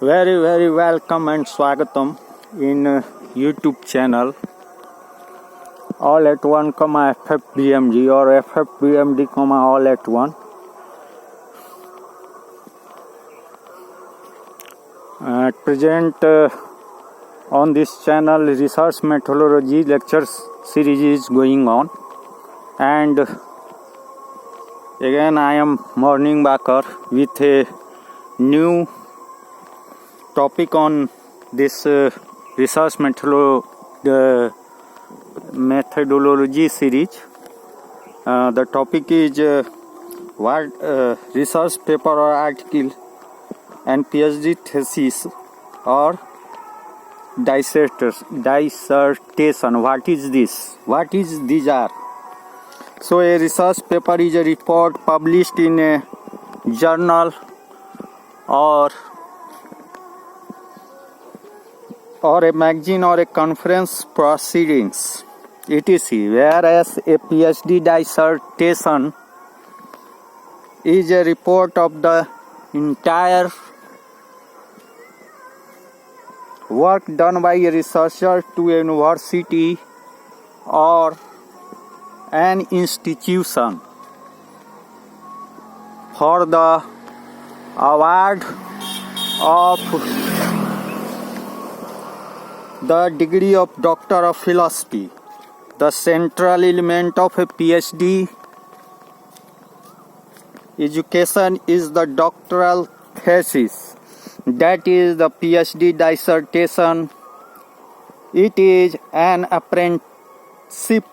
Very welcome and swagatam in YouTube channel all at one FFBMG or FFBMD all at one. At present on this channel research methodology lectures series is going on, and again I am Morning Bakar with a new topic on this research methodology series. The topic is what research paper or article and PhD thesis or dissertation. What is this? What is these are? So a research paper is a report published in a journal or a magazine or a conference proceedings, etc. Whereas a PhD dissertation is a report of the entire work done by a researcher to a university or an institution for the award of the degree of Doctor of Philosophy. The central element of a PhD education is the doctoral thesis, that is the PhD dissertation. It is an apprenticeship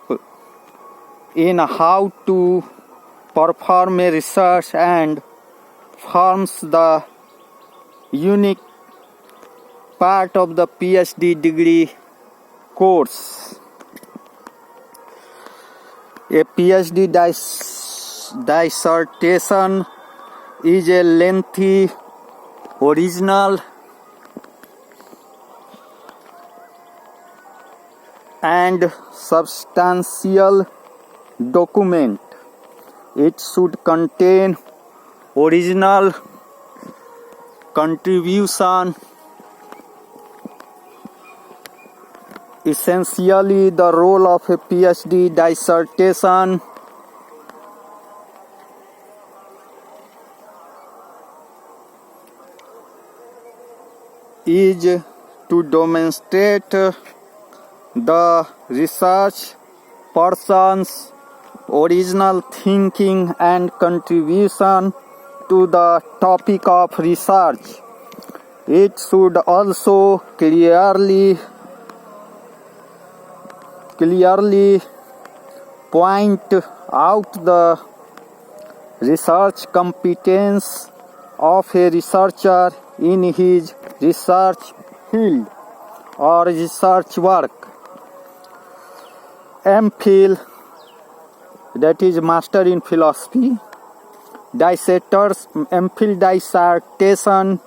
in how to perform a research and forms the unique part of the PhD degree course. A PhD dissertation is a lengthy, original, and substantial document. It should contain original contribution. Essentially, the role of a PhD dissertation is to demonstrate the research person's original thinking and contribution to the topic of research. It should also clearly point out the research competence of a researcher in his research field or research work. MPhil, that is Master in Philosophy, MPhil dissertation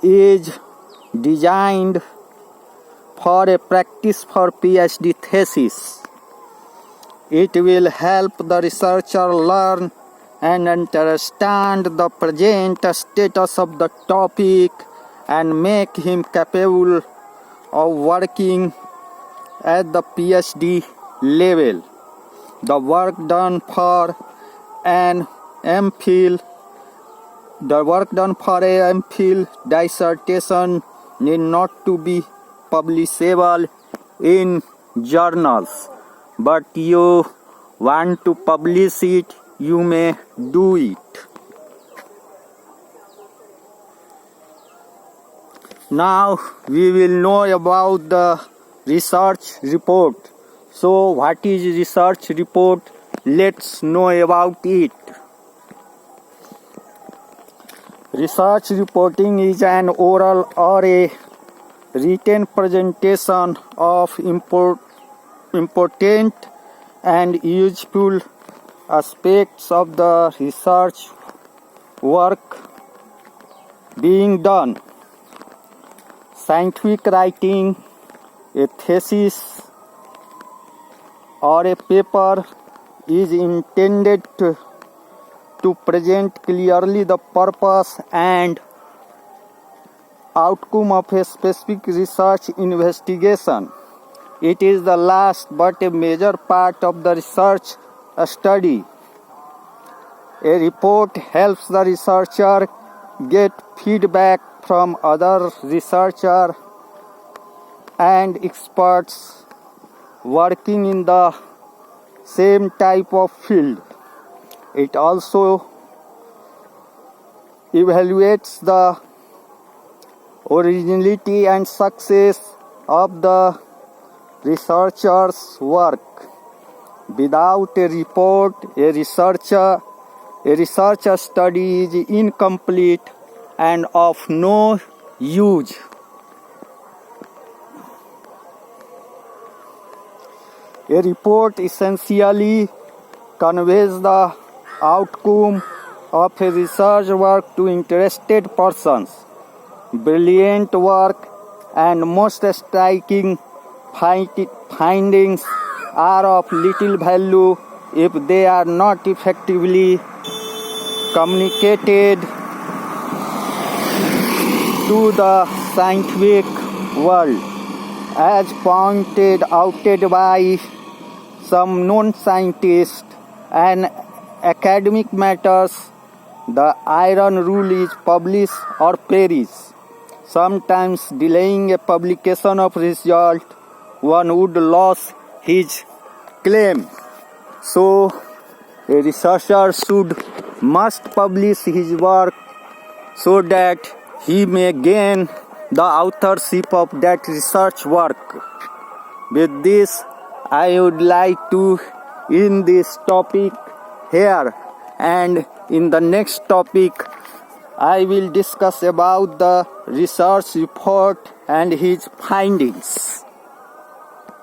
is designed for a practice for PhD thesis. It will help the researcher learn and understand the present status of the topic and make him capable of working at the PhD level. The work done for a MPhil dissertation need not to be publishable in journals, but you want to publish it, you may do it. Now we will know about the research report. So what is research report? Let's know about it. Research reporting is an oral or a written presentation of important and useful aspects of the research work being done. Scientific writing, a thesis or a paper is intended to present clearly the purpose and outcome of a specific research investigation. It is the last but a major part of the research study. A report helps the researcher get feedback from other researchers and experts working in the same type of field. It also evaluates the originality and success of the researcher's work. Without a report, a research study is incomplete and of no use. A report essentially conveys the outcome of a research work to interested persons. Brilliant work and most striking findings are of little value if they are not effectively communicated to the scientific world. As pointed out by some non-scientists and academic matters, the iron rule is publish or perish. Sometimes delaying a publication of result, one would lose his claim. So, a researcher must publish his work so that he may gain the authorship of that research work. With this, I would like to end this topic here, and in the next topic I will discuss about the research report and his findings.